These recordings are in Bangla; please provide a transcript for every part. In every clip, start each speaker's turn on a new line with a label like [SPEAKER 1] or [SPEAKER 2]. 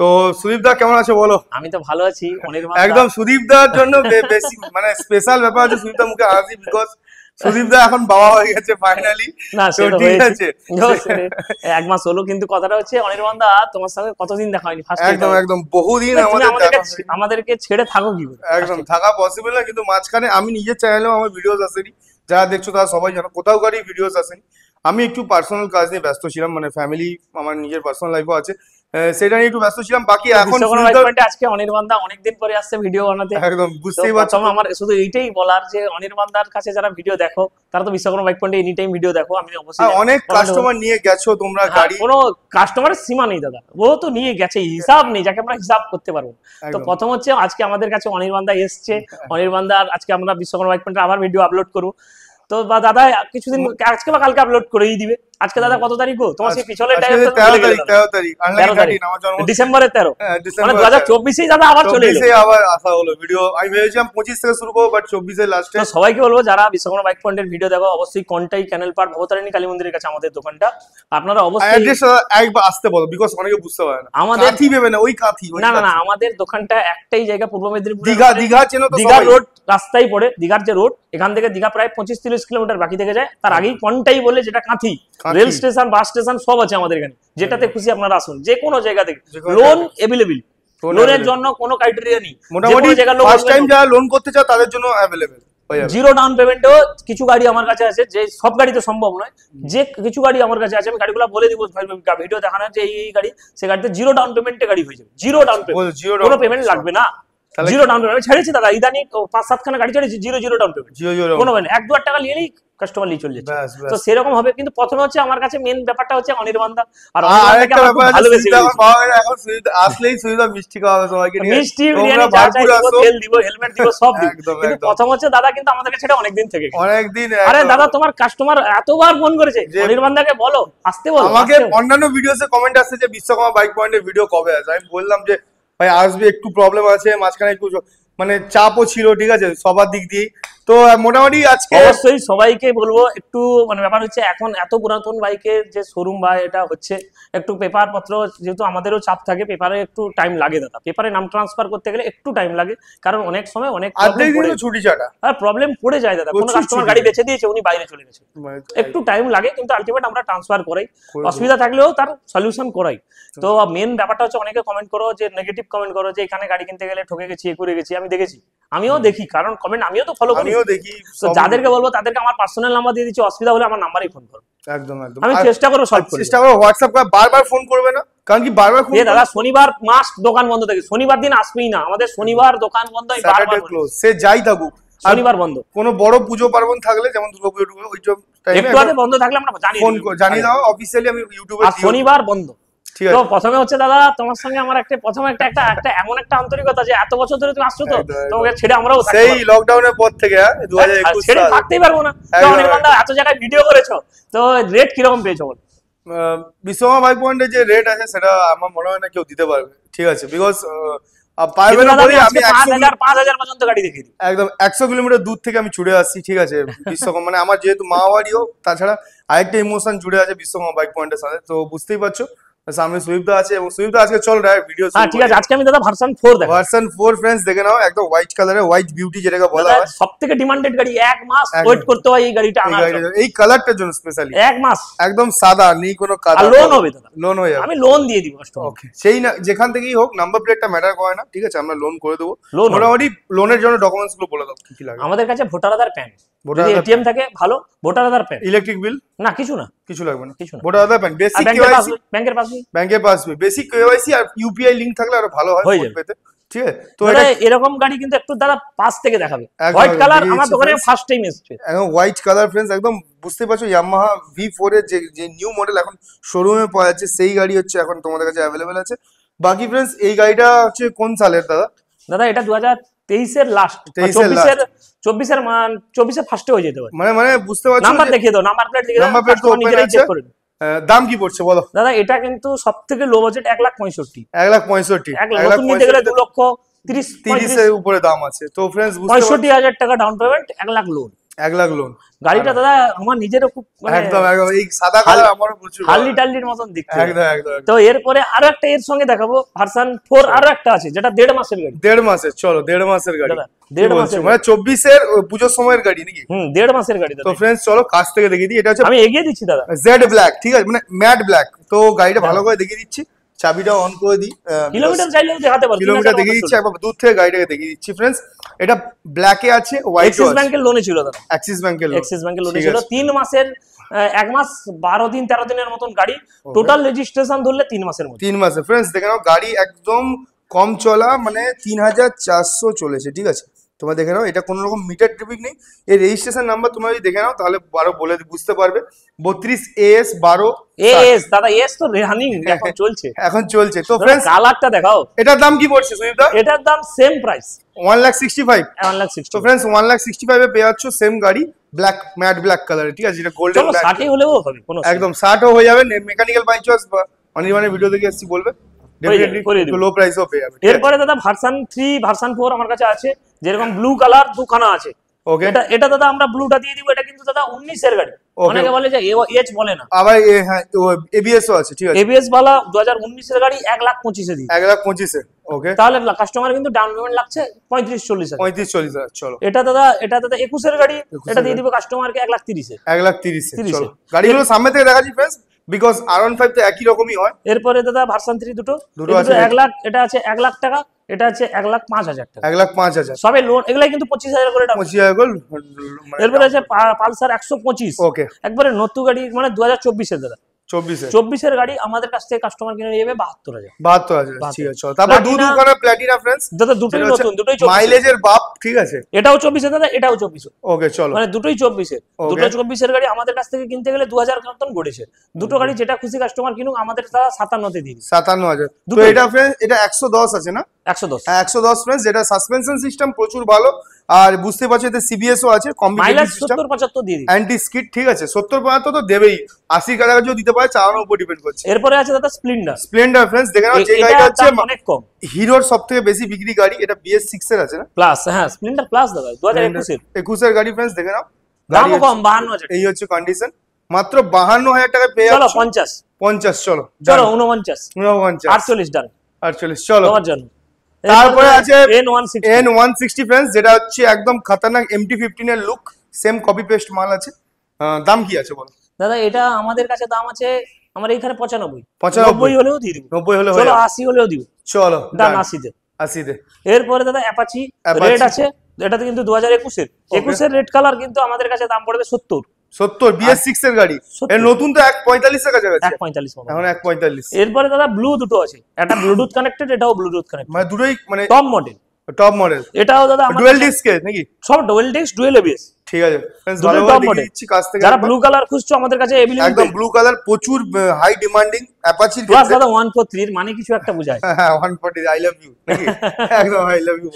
[SPEAKER 1] তো সুদীপ দা কেমন আছে বলো?
[SPEAKER 2] আমি তো ভালো আছি।
[SPEAKER 1] একদম সুদীপ দার জন্য বেশি মানে স্পেশাল ব্যাপার আছে সুদীপ দা মুখে হাসি, বিকজ সুদীপ দা এখন বাবা হয়ে গেছে ফাইনালি।
[SPEAKER 2] না
[SPEAKER 1] তো ঠিক আছে,
[SPEAKER 2] এক মাস হলো, কিন্তু কথাটা হচ্ছে অনির্বাণ দা তোমার সঙ্গে কতদিন দেখা হয়নি।
[SPEAKER 1] একদম একদম বহুদিন
[SPEAKER 2] আমাদেরকে ছেড়ে থাকো কি করে?
[SPEAKER 1] একদম থাকা পসিবল না, কিন্তু মাঝখানে আমি নিজের চ্যানেলেও আমার ভিডিওস আসেনি, যারা দেখছো তারা সবাই জানো, কোথাও গাড়ি ভিডিওস আসেনি। আমি একটু পার্সোনাল কাজ নিয়ে ব্যস্ত ছিলাম, মানে ফ্যামিলি, আমার নিজের পার্সোনাল লাইফও আছে, সেটা নিয়ে একটু ব্যস্ত ছিলাম। বাকি এখন
[SPEAKER 2] আজকে অনির্বাণ দা অনেকদিন পরে আসছে ভিডিও বানাতে।
[SPEAKER 1] একদম বুঝতেই পারছো।
[SPEAKER 2] আমার শুধু এইটাই বলার যে অনির্বাণ দার কাছে যারা ভিডিও দেখো তারা তো বিশ্বকর্মা বাইক পয়েন্টে এনি টাইম ভিডিও দেখো। আমি অবশ্যই
[SPEAKER 1] অনেক কাস্টমার নিয়ে গেছো তোমরা গাড়ি,
[SPEAKER 2] কোনো কাস্টমারের সীমা নেই দাদা, ও তো নিয়ে গেছে, হিসাব নেই যাকে আমরা হিসাব করতে পারবো। তো প্রথম হচ্ছে আজকে আমাদের কাছে অনির্বাণ দা এসছে। অনির্বাণ দা আজকে আমরা বিশ্বকর্মা বাইক পয়েন্টে আবার ভিডিও আপলোড করবো। তো দাদা কিছুদিন আজকে বা কালকে আপলোড করেই দিবে। আজকে দাদা কত তারিখ গো? তোমার সেই পিছনের
[SPEAKER 1] 13 তারিখ
[SPEAKER 2] ডিসেম্বরের 13, মানে 2024 দাদা আবার চলে এলো,
[SPEAKER 1] আবার আসা হলো ভিডিও। আমি ভেবেছিলাম 25 থেকে শুরু করব, বাট 24 এর লাস্টে।
[SPEAKER 2] তো সবাইকে বলবো যারা বিশ্বকর্মা বাইক পয়েন্টের ভিডিও দেখো অবশ্যই কন্টাই ক্যানেল পার্ক ভবতারিণী কালী মন্দিরের কাছে আমাদের দোকানটা, আপনারা অবশ্যই
[SPEAKER 1] অ্যাড্রেস একবার আসতে বলো, বিকজ অনেকে বুঝতে পারে না। আমাদের কাঁথি ভেবে না, ওই কাঁথি
[SPEAKER 2] না না, আমাদের দোকানটা একটাই জায়গা, পূর্ব মেদিনীপুর
[SPEAKER 1] দীঘা চেনো তো?
[SPEAKER 2] দীঘা রোড রাস্তায় পড়ে, দীঘার যে রোড, এখান থেকে দীঘা প্রায় 25-30 কিলোমিটার বাকি থেকে যায়। তার আগেই কন্টাই বলে, যেটা Kanthi, rail station, bus station সব আছে আমাদের এখানে। যেটাতে খুশি আপনারা আসুন, যে কোনো জায়গা থেকে। লোন অ্যাভেলেবল, লোনের জন্য কোনো ক্রাইটেরিয়া নেই।
[SPEAKER 1] মোটামুটি ফার্স্ট টাইম যারা লোন করতে চায় তাদের জন্য অ্যাভেলেবল।
[SPEAKER 2] জিরো ডাউন পেমেন্টও কিছু গাড়ি আমার কাছে আছে, যে সব গাড়ি তো সম্ভব নয়, যে কিছু গাড়ি আমার কাছে আছে, আমি গাড়িগুলো বলে দিব ভিডিও দেখানো, যে এই গাড়ি, সে গাড়িতে জিরো ডাউন পেমেন্টে গাড়ি হয়ে যাবে। জিরো ডাউন পেমেন্ট, কোনো পেমেন্ট লাগবে না। জিরো ডাউন পেমেন্ট ছেড়েছি দাদা, ইদানি 5-7 খানা গাড়ি ছেড়েছি জিরো ডাউন পেমেন্ট, কোনো পেমেন্ট, 1-2 টাকা নিলেই কাস্টমার নিয়ে চলে যাচ্ছে। তো সেরকম হবে, কিন্তু প্রথমে হচ্ছে আমার কাছে মেন ব্যাপারটা হচ্ছে অনির্বাণ দা। আর আরেকটা ব্যাপার ভালোবেসে
[SPEAKER 1] এখন আসলেই সুবিধা মিষ্টি খাওয়াবে সবাইকে,
[SPEAKER 2] মিষ্টি বিরিয়ানি যা চাই দিব, তেল দিব, হেলমেট দিব, সব দিব। কিন্তু প্রথম হচ্ছে দাদা কিন্তু আমাদেরকে ছেড়ে অনেকদিন থেকে
[SPEAKER 1] অনেকদিন।
[SPEAKER 2] আরে দাদা তোমার কাস্টমার এতবার ফোন করেছে, অনির্বাণ দাকে বলো আসতে, বলো
[SPEAKER 1] আমাকে। অন্যান্য ভিডিওতে কমেন্ট আসছে যে বিশ্বকর্মা বাইক পয়েন্টের ভিডিও কবে আসে। আমি বললাম যে ভাই আসবে, একটু প্রবলেম আছে, মাঝখানে একটু মানে চাপও ছিল, ঠিক আছে, সবার দিক দিয়ে। তো মোটামুটি আজকে
[SPEAKER 2] অবশ্যই সবাইকে বলবো, একটু মানে ব্যাপার হচ্ছে এখন এত পুরাতন বাইকের যে শোরুম বা এটা হচ্ছে, একটু পেপার পত্র, যেহেতু আমাদেরও চাপ থাকে, পেপারে একটু টাইম লাগে দাদা। পেপারে নাম ট্রান্সফার করতে গেলে একটু টাইম লাগে, কারণ অনেক সময় অনেক
[SPEAKER 1] ছুটি ছাটা
[SPEAKER 2] আর প্রবলেম পড়ে যায় দাদা। কোনো কাস্টমার গাড়ি বেচে দিয়েছে, উনি বাইরে চলে গেছে, একটু টাইম লাগে, কিন্তু আলটিমেট আমরা ট্রান্সফার করাই, অসুবিধা থাকলেও তার সলিউশন করাই। তো মেন ব্যাপারটা হচ্ছে, অনেকে কমেন্ট করো, যে নেগেটিভ কমেন্ট করো, যে এখানে গাড়ি কিনতে গেলে ঠকে গেছি, করে গেছি। আমি দেখেছি, আমিও দেখি, কারণ কমেন্ট আমিও তো ফলো করি, দেখি। তো যাদেরকে বলবো তাদেরকে আমার পার্সোনাল নাম্বার দিয়ে দিচ্ছি, অসুবিধা হলে আমার নাম্বারেই ফোন করো।
[SPEAKER 1] একদম একদম,
[SPEAKER 2] আমি চেষ্টা করব সলভ করতে।
[SPEAKER 1] চেষ্টা করো, হোয়াটসঅ্যাপ করে বারবার ফোন করবে না, কারণ কি বারবার ফোন
[SPEAKER 2] দাদা শনিবার মাস্ট দোকান বন্ধ থাকে, শনিবার দিন আসবেই না, আমাদের শনিবার দোকান বন্ধ,
[SPEAKER 1] বারবার ক্লোজ, সে যাই থাকুক
[SPEAKER 2] শনিবার বন্ধ।
[SPEAKER 1] কোনো বড় পুজো পার্বণ থাকলে, যেমন দুর্গাপুজো, ওই টাইমে
[SPEAKER 2] একটু আগে বন্ধ থাকলে আমরা
[SPEAKER 1] জানিয়ে দাও অফিশিয়ালি, আমি ইউটিউবে।
[SPEAKER 2] আর শনিবার বন্ধ। তো প্রথমে হচ্ছে দাদা তোমার সঙ্গে আমার প্রথমে একটা এমন একটা আন্তরিকতা, যে এত বছর ধরে তুমি আসছো, তো তোমাকে ছেড়ে আমরাও
[SPEAKER 1] সেই লকডাউনের পর থেকে 2021
[SPEAKER 2] ছেড়ে থাকতেই পারবো না। তো অনির্বাণ দা এত জায়গায় ভিডিও করেছো, তো রেট কিরকম পেয়েছো বল?
[SPEAKER 1] বিশ্বকর্মা বাইক পয়েন্টের যে রেট আছে সেটা আমার মনে হয় না কেউ দিতে পারবে, ঠিক আছে, বিকজ
[SPEAKER 2] পারবে না বলি আমি 5000 পর্যন্ত গাড়ি দেখিয়ে দিই।
[SPEAKER 1] একদম 100 কিলোমিটার দূর থেকে আমি ছুটে আসছি, ঠিক আছে, বিশ্বকর্মা মানে আমার যেহেতু মাওয়ারিও, তাছাড়া আরেকটা ইমোশন জুড়ে আছে বিশ্বকর্মা বাইক পয়েন্টের সাথে। তো বুঝতেই পারছো, সামনে সুদীপদা আছে, এবং সুদীপদা আজকে চল ডাইরেক্ট ভিডিও।
[SPEAKER 2] হ্যাঁ ঠিক আছে, আজকে আমি দাদা ভার্সন 4 দেখাবো।
[SPEAKER 1] ভার্সন 4 फ्रेंड्स দেখে নাও, একদম হোয়াইট কালারে, হোয়াইট বিউটি যেটাকে বলা হয়,
[SPEAKER 2] সবথেকে ডিমান্ডেড গাড়ি। 1 মাস ওয়েট করতে হয় এই গাড়িটা আনার জন্য,
[SPEAKER 1] এই কালারটার জন্য স্পেশালি
[SPEAKER 2] 1 মাস।
[SPEAKER 1] একদম সাদা, নেই কোনো কালার।
[SPEAKER 2] লোন হবে দাদা,
[SPEAKER 1] লোন হয়ে যাবে,
[SPEAKER 2] আমি লোন দিয়ে দিব কাস্টমার।
[SPEAKER 1] ওকে, সেই না যেখান থেকেই হোক, নাম্বার প্লেটটা ম্যাটার করে না, ঠিক আছে, আমরা লোন করে দেবো। মোটামুটি লোনের জন্য ডকুমেন্টস গুলো বলে দাও কি কি লাগে।
[SPEAKER 2] আমাদের কাছে ভোটার আধার, প্যান, যদি এটিএম থাকে ভালো, ভোটার আধার, প্যান।
[SPEAKER 1] ইলেকট্রিক বিল না,
[SPEAKER 2] কিছু না,
[SPEAKER 1] কিছু লাগবে না, কিছু না, ভোটার আধার, প্যান, বেসিক কেওয়াইসি, ব্যাংকের পাসবুক, বেসিক কেওয়াইসি আর ইউপিআই লিংক থাকলে আরো ভালো হয় ফোন পেতে, ঠিক আছে। তো
[SPEAKER 2] এরকম গাড়ি কিন্তু একটু দাদা পাশ থেকে দেখাবে, হোয়াইট কালার আমার দোকানে ফার্স্ট টাইম এসেছে,
[SPEAKER 1] একদম হোয়াইট কালার फ्रेंड्स, একদম বুঝতে পারছো, ইয়ামাহা V4 এর যে নিউ মডেল এখন শোরুমে পাওয়া যাচ্ছে, সেই গাড়ি হচ্ছে এখন তোমাদের কাছে अवेलेबल আছে। বাকি फ्रेंड्स এই গাড়িটা হচ্ছে কোন সালের দাদা?
[SPEAKER 2] দাদা এটা 2023 এর লাস্ট, 24 এর ফার্স্টে হয়ে যেতে পারে,
[SPEAKER 1] মানে বুঝতে পারছো।
[SPEAKER 2] নাম্বার দেখিয়ে দাও, নাম্বার প্লেট দেখিয়ে দাও, নাম্বার প্লেট তো নিজেরাই চেক করে নাও।
[SPEAKER 1] দাম কি পড়ছে বলো
[SPEAKER 2] দাদা? এটা কিন্তু সবথেকে লো বাজেট 1,65,000,
[SPEAKER 1] 1,65,000,
[SPEAKER 2] 1,00,000 নিতে গেলে 2,30,000
[SPEAKER 1] এর উপরে দাম আছে। তো फ्रेंड्स
[SPEAKER 2] 65,000 টাকা down payment, 1,00,000 loan,
[SPEAKER 1] 1 lakh loan.
[SPEAKER 2] গাড়িটা দাদা আমার নিজেরও খুব
[SPEAKER 1] একদম একদম এই সাদা কালার আমারও প্রচুর
[SPEAKER 2] হার্লি টার্লির মতন দেখতে।
[SPEAKER 1] একদম একদম।
[SPEAKER 2] তো এরপরে আরো একটা এর সঙ্গে দেখাবো ভার্সন 4 আরো একটা আছে যেটা 1.5 মাসের গাড়ি।
[SPEAKER 1] 1.5 মাসের, চলো 1.5 মাসের গাড়ি।
[SPEAKER 2] দাদা 1.5 মাসের
[SPEAKER 1] মানে 24 এর পুজোর সময়ের গাড়ি নাকি?
[SPEAKER 2] 1.5 মাসের গাড়ি দাদা।
[SPEAKER 1] তো ফ্রেন্ডস চলো কাছ থেকে দেখিয়ে দিই। এটা হচ্ছে
[SPEAKER 2] আমি এগিয়ে দিচ্ছি দাদা,
[SPEAKER 1] জেড ব্ল্যাক, ঠিক আছে, মানে ম্যাট ব্ল্যাক। তো গাড়িটা ভালো করে দেখিয়ে দিচ্ছি, চাবিটা অন করে দিই।
[SPEAKER 2] কিলোমিটার চাইলেও দেখাতে পারবো,
[SPEAKER 1] কিলোমিটার দেখিয়ে দিচ্ছি একবার দূর থেকে গাড়িটাকে দেখিয়ে দিচ্ছি ফ্রেন্ডস। এটা ব্ল্যাকে আছে, হোয়াইট
[SPEAKER 2] এক্সিস ব্যাংকের লোনে ছিল দাদা,
[SPEAKER 1] অ্যাক্সিস ব্যাংকের লোন।
[SPEAKER 2] এক্সিস ব্যাংকের লোনে ছিল 3 মাসের 1 মাস 12 দিন 13 দিনের মতন গাড়ি। টোটাল রেজিস্ট্রেশন ধরলে 3 মাসের মধ্যে।
[SPEAKER 1] 3 মাসে ফ্রেন্ডস দেখে নাও, গাড়ি একদম কম চলা, মানে 3400 চলেছে, ঠিক আছে। তোমরা দেখে নাও, এটা কোনো রকম মিটার ট্রিপিং নেই। এই রেজিস্ট্রেশন নাম্বার তোমরা যদি দেখে নাও তাহলে আরো বলে বুঝতে পারবে। 32 AS 12
[SPEAKER 2] এস দাদা, এস তো রানিং এখন চলছে,
[SPEAKER 1] এখন চলছে। তো ফ্রেন্ডস
[SPEAKER 2] কালারটা দেখাও।
[SPEAKER 1] এটার দাম কি পড়ছে সুদীপ দা?
[SPEAKER 2] এটার দাম সেম প্রাইস
[SPEAKER 1] 1,65,000।
[SPEAKER 2] 1,60,000।
[SPEAKER 1] তো ফ্রেন্ডস 1,65,000 এ পেয়ে যাচ্ছ সেম গাড়ি, ব্ল্যাক ম্যাট ব্ল্যাক কালারে, ঠিক আছে, যেটা গোল্ডেন
[SPEAKER 2] চলো
[SPEAKER 1] ব্ল্যাক।
[SPEAKER 2] 60 হলেও হবে কোনো
[SPEAKER 1] একদম 60 ও হয়ে যাবে। মেকানিক্যাল বাই চয়েস বা অনির্বাণের ভিডিও দেখে এসেছি বলবে, ডেফিনেটলি
[SPEAKER 2] করে দিবো।
[SPEAKER 1] লো প্রাইসও পেয়ে যাবে।
[SPEAKER 2] এরপরে দাদা ভার্সন 3 ভার্সন 4 আমার কাছে আছে, যেরকম ব্লু কালার দুখানা আছে।
[SPEAKER 1] ওকে,
[SPEAKER 2] এটা দাদা আমরা ব্লুটা দিয়ে দিব। এটা কিন্তু দাদা 19 এর গাড়ি। অনেকে বলে যে এইচ বলে না,
[SPEAKER 1] আবার হ্যাঁ এবিএস ও আছে, ঠিক আছে।
[SPEAKER 2] এবিএস वाला 2019 এর গাড়ি 1,25,000 এ দিই।
[SPEAKER 1] 1,25,000 এ ওকে।
[SPEAKER 2] তাহলে কাস্টমার কিন্তু ডাউন পেমেন্ট লাগছে 35-40 হাজার।
[SPEAKER 1] 35-40,000 চলো।
[SPEAKER 2] এটা দাদা 21 এর গাড়ি, এটা দিয়ে দিব কাস্টমারকে 1,30,000 এ।
[SPEAKER 1] 1,30,000 চলো। গাড়িগুলো সামনে থেকে দেখাচ্ছি ফ্রেন্ডস, বিকজ R15 তো একই রকমই হয়।
[SPEAKER 2] এরপরে দাদা ভার্সন 3 দুটো
[SPEAKER 1] আছে।
[SPEAKER 2] 1 লাখ, এটা আছে 1 লাখ টাকা, এটা আছে 1,05,000 টাকা।
[SPEAKER 1] 1,05,000
[SPEAKER 2] সবে লোন, এগুলাই কিন্তু 25,000 করে টাকা।
[SPEAKER 1] 25,000 গোল।
[SPEAKER 2] এরপরে আছে পালসার 125,
[SPEAKER 1] ওকে,
[SPEAKER 2] একবারে নতুন গাড়ি, মানে 2024 এর দাদা।
[SPEAKER 1] 24
[SPEAKER 2] এর গাড়ি আমাদের কাছ থেকে কাস্টমার কিনে নিয়ে যাবে 72,000।
[SPEAKER 1] 72,000 ঠিক আছে চলো। তারপর দুখানা প্ল্যাটিনা ফ্রেন্ডস,
[SPEAKER 2] দাদা দুটোই নতুন, দুটোই 24
[SPEAKER 1] মাইলেজের বাপ, ঠিক আছে।
[SPEAKER 2] এটাও 24 এর দাদা, এটাও 24 এর।
[SPEAKER 1] ওকে চলো,
[SPEAKER 2] মানে দুটোই 24 এর। দুটো 24 এর গাড়ি আমাদের কাছ থেকে কিনতে গেলে 2000 মতন গড়েছে। দুটো গাড়ি যেটা খুশি কাস্টমার কিনুক, আমাদের তারা 57 তে দিই।
[SPEAKER 1] 57,000। তো এটা ফ্রেন্ডস, এটা 110 আছে না?
[SPEAKER 2] 110।
[SPEAKER 1] 110 ফ্রেন্ডস, যেটা সাসপেনশন সিস্টেম প্রচুর ভালো। আর বুঝতে পারছো এতে সিবিএস ও আছে,
[SPEAKER 2] মাইলেজ
[SPEAKER 1] কম্বিনেশন সিস্টেম
[SPEAKER 2] 70-75 দিয়ে দিই।
[SPEAKER 1] অ্যান্টি স্কিড, ঠিক আছে। 70-75 তো দেবেই, 80 কাছাকাছিও দিতে পারে, চালানোর উপর ডিপেন্ড করছে।
[SPEAKER 2] এরপরে আছে দাদা স্প্লেন্ডার।
[SPEAKER 1] স্প্লেন্ডার ফ্রেন্ডস দেখে নাও, যে গাড়িটা হচ্ছে
[SPEAKER 2] অনেক কম,
[SPEAKER 1] হিরোর সবথেকে বেশি বিক্রি গাড়ি। এটা BS6 এর আছে না?
[SPEAKER 2] প্লাস, হ্যাঁ স্প্লেন্ডার প্লাস দাদা 2021 এর।
[SPEAKER 1] 21 এর গাড়ি ফ্রেন্ডস দেখে নাও,
[SPEAKER 2] দামও কম 52,000।
[SPEAKER 1] এই হচ্ছে কন্ডিশন, মাত্র 52,000 টাকায় পেয়ে
[SPEAKER 2] চলো
[SPEAKER 1] যাচ্ছ।
[SPEAKER 2] 50
[SPEAKER 1] 50 চলো,
[SPEAKER 2] চলো 49
[SPEAKER 1] 49
[SPEAKER 2] 48 ডান
[SPEAKER 1] 48 চলো।
[SPEAKER 2] তোমার জন্য।
[SPEAKER 1] তারপরে আছে
[SPEAKER 2] N160।
[SPEAKER 1] N160 ফ্রেন্ডস, যেটা হচ্ছে একদম খতরনাক MT-15 এর লুক, সেম কপি পেস্ট মাল আছে। দাম কি আছে বলো
[SPEAKER 2] দাদা? এটা আমাদের কাছে দাম আছে, আমার এইখানে 95
[SPEAKER 1] 95
[SPEAKER 2] হলেও দিয়ে দিব।
[SPEAKER 1] 90 হলে
[SPEAKER 2] চলো 80 হলেও দিব।
[SPEAKER 1] চলো
[SPEAKER 2] দাম 80 তে।
[SPEAKER 1] 80 তে।
[SPEAKER 2] এরপরে দাদা অ্যাপাচি রেড আছে, এটাতে কিন্তু 2021 এর 21 এর রেড কালার, কিন্তু আমাদের কাছে দাম পড়বে 70
[SPEAKER 1] BS6 এর গাড়ি। এর নতুন তো 145 এর কাছাকাছি,
[SPEAKER 2] 145
[SPEAKER 1] এখন 145।
[SPEAKER 2] এরপরে দাদা ব্লু দুটো আছে, একটা ব্লুটুথ কানেক্টেড, এটাও ব্লুটুথ কানেক্টেড,
[SPEAKER 1] মানে দুটোই মানে
[SPEAKER 2] টপ মডেল।
[SPEAKER 1] Top model.
[SPEAKER 2] এটাও দাদা
[SPEAKER 1] ডুয়াল ডিস্ক নাকি?
[SPEAKER 2] সব ডুয়াল ডিস্ক, ডুয়াল এবিএস,
[SPEAKER 1] ঠিক আছে ফ্রেন্ডস,
[SPEAKER 2] দুটোই
[SPEAKER 1] ভালো
[SPEAKER 2] টপ
[SPEAKER 1] করে
[SPEAKER 2] মডেল।
[SPEAKER 1] দেখিয়ে দিচ্ছি কাছ থেকে।
[SPEAKER 2] যারা ব্লু কালার খুঁজছো আমাদের কাছে अवेलेबल,
[SPEAKER 1] একদম ব্লু কালার, প্রচুর হাই ডিমান্ডিং অ্যাপাচি
[SPEAKER 2] প্লাস দাদা 143 এর মানে কিছু একটা বোঝায়।
[SPEAKER 1] হ্যাঁ 140 আই লাভ ইউ নাকি? একদম আই লাভ ইউ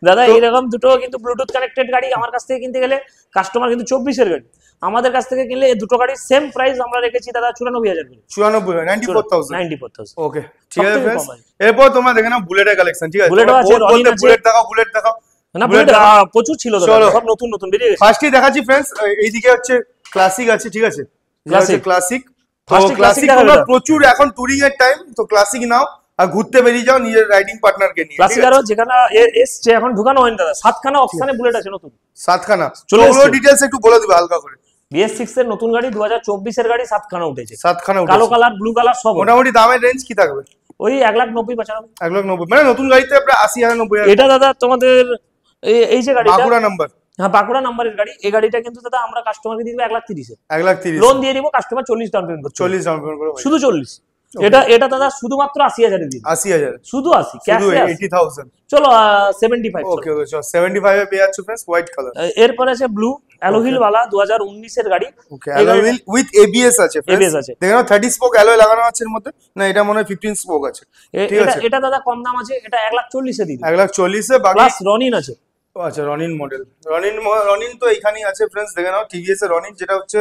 [SPEAKER 2] দাদা এইরকম দুটো কিন্তু ব্লুটুথ কানেক্টেড গাড়ি আমার কাছ থেকে কিনতে গেলে কাস্টমার কিন্তু 24 এর গাড়ি আমাদের কাছ থেকে কিনলে এই দুটো গাড়ির সেম প্রাইস আমরা রেখেছি দাদা 94,000 করে।
[SPEAKER 1] 94,000 ওকে ঠিক আছে
[SPEAKER 2] সবথেকে
[SPEAKER 1] फ्रेंड्स।
[SPEAKER 2] কম আছে।
[SPEAKER 1] এরপর তোমরা দেখে নাও বুলেটের কালেকশন, ঠিক আছে।
[SPEAKER 2] বুলেটও আছে, রনিন আছে।
[SPEAKER 1] বুলেট দেখাও, বুলেট দেখাও।
[SPEAKER 2] না বুলেট প্রচুর ছিল দাদা, সব নতুন নতুন বেরিয়ে গেছে।
[SPEAKER 1] ফার্স্টই দেখাচ্ছি ফ্রেন্ডস, এইদিকে হচ্ছে ক্লাসিক আছে, ঠিক আছে। ক্লাসিক
[SPEAKER 2] First
[SPEAKER 1] ক্লাসিক
[SPEAKER 2] দেখাবে দাদা।
[SPEAKER 1] প্রচুর এখন টুরিং এর টাইম, তো ক্লাসিক নাও আর ঘুরতে বেরিয়ে যাও নিজের রাইডিং পার্টনারকে নিয়ে।
[SPEAKER 2] ক্লাসিক আরো যেখানে এসছে এখন ঢুকানো হয়নি দাদা, 7খানা অপশনে বুলেট আছে নতুন,
[SPEAKER 1] 7খানা।
[SPEAKER 2] চলে
[SPEAKER 1] ওগুলো
[SPEAKER 2] এসছে।
[SPEAKER 1] ডিটেইলস একটু বলে দিবে হালকা করে।
[SPEAKER 2] BS6 এর নতুন গাড়ি 2024 এর গাড়ি 7খানা উঠেছে,
[SPEAKER 1] 7খানা
[SPEAKER 2] কালো কালার ব্লু কালার সব।
[SPEAKER 1] মোটামুটি দামের রেঞ্জ কি থাকবে?
[SPEAKER 2] ওই 1,90,95।
[SPEAKER 1] 1,90,000 মানে নতুন গাড়িতে প্রায় 80,000-90,000।
[SPEAKER 2] এটা দাদা তোমাদের এই যে গাড়িটা
[SPEAKER 1] বাঁকুড়া নাম্বার,
[SPEAKER 2] হ্যাঁ বাঁকুড়া নাম্বারের গাড়ি, এই গাড়িটা কিন্তু দাদা আমরা কাস্টমারকে দিয়ে দিব 1,30,000 এ।
[SPEAKER 1] 1,30,000
[SPEAKER 2] লোন দিয়ে দিব, কাস্টমার 40 ডাউন পেমেন্ট করতে হবে।
[SPEAKER 1] 40 ডাউন পেমেন্ট করে
[SPEAKER 2] শুধু 40। এটা দাদা শুধুমাত্র 80,000 এ দিই,
[SPEAKER 1] 80,000
[SPEAKER 2] শুধু 80 ক্যাশ।
[SPEAKER 1] 80,000
[SPEAKER 2] চলো 75।
[SPEAKER 1] ওকে ওকে চলো 75 এ পেয়ে যাচ্ছ फ्रेंड्स, হোয়াইট কালার।
[SPEAKER 2] এরপর আছে ব্লু অ্যালোহিল वाला 2019 এর গাড়ি।
[SPEAKER 1] ওকে অ্যালোহিল উইথ ABS আছে फ्रेंड्स।
[SPEAKER 2] ABS আছে।
[SPEAKER 1] দেখো 30 স্পোক অ্যালয় লাগানো আছে এর মধ্যে, না এটা মনে হয় 15 স্পোক আছে, ঠিক আছে।
[SPEAKER 2] এটা দাদা কম দাম আছে, এটা 1,40,000 এ দিই,
[SPEAKER 1] 1,40,000 এ। বাকি
[SPEAKER 2] প্লাস রনিন আছে।
[SPEAKER 1] আচ্ছা রনিন মডেল, রনিন তো এইখানেই আছে फ्रेंड्स। দেখে নাও TVS এর রনিন, যেটা হচ্ছে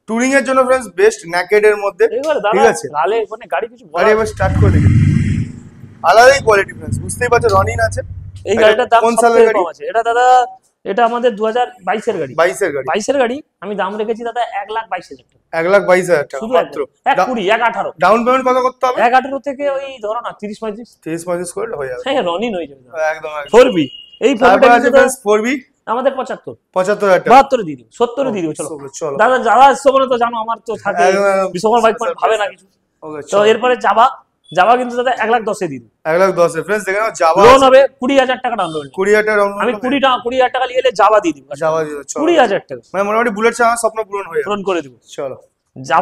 [SPEAKER 1] টুরিং এর জন্য फ्रेंड्स বেস্ট, ন্যাকেড এর মধ্যে,
[SPEAKER 2] এইবার
[SPEAKER 1] ঠিক
[SPEAKER 2] দাদা
[SPEAKER 1] আছে।
[SPEAKER 2] লালে মানে গাড়ি কিছু
[SPEAKER 1] গাড়ি এবার স্টার্ট করে দেখি, আলাদাই কোয়ালিটি फ्रेंड्स, বুঝতেই পারছো রনিন আছে।
[SPEAKER 2] এই গাড়িটার দাম
[SPEAKER 1] কোন সালের
[SPEAKER 2] সবথেকে
[SPEAKER 1] গাড়ি?
[SPEAKER 2] কম আছে, এটা দাদা এটা আমাদের 2022-এর গাড়ি।
[SPEAKER 1] 22-এর গাড়ি।
[SPEAKER 2] 22-এর গাড়ি আমি দাম রেখেছি দাদা 1,22,000 টাকা।
[SPEAKER 1] 1,22,000 টাকা
[SPEAKER 2] শুধু
[SPEAKER 1] মাত্র।
[SPEAKER 2] 1,20, 1,18।
[SPEAKER 1] ডাউন পেমেন্ট কত করতে হবে?
[SPEAKER 2] 1,18 থেকে ওই ধরো না 30-35।
[SPEAKER 1] 30-35 করে হয়ে যাবে।
[SPEAKER 2] হ্যাঁ রনিন হয়ে যাবে।
[SPEAKER 1] একদম একদম।
[SPEAKER 2] 4B এই
[SPEAKER 1] তারপর
[SPEAKER 2] 4B
[SPEAKER 1] আছে फ्रेंड्स 4B
[SPEAKER 2] আমাদের 75
[SPEAKER 1] 75,000 টাকা।
[SPEAKER 2] 72 দিয়ে দিও, 70 দিয়ে দিও। চলো
[SPEAKER 1] চলো
[SPEAKER 2] দাদা যারা আসছে বলে তো জানো আমার তো থাকে বিশ্বকর্মা বাইক পয়েন্ট ভাবে না কিছু।
[SPEAKER 1] ওকে
[SPEAKER 2] তো এরপরে যাবা কিন্তু দাদা 1,10,000 দিয়ে দিও।
[SPEAKER 1] 1,10,000 फ्रेंड्स দেখেন যাবা
[SPEAKER 2] লোন হবে 20,000 টাকা ডাউন পেমেন্ট।
[SPEAKER 1] 20,000 টাকা ডাউন
[SPEAKER 2] আমি 20,000 টাকা নিয়ে এলে যাবা দিয়ে দিব।
[SPEAKER 1] যাবা দিও। চলো
[SPEAKER 2] 20,000 টাকা
[SPEAKER 1] মানে মোটামুটি বুলেট চাওয়া স্বপ্ন পূরণ হয়ে যাবে।
[SPEAKER 2] পূরণ করে দিব।
[SPEAKER 1] চলো
[SPEAKER 2] যাবা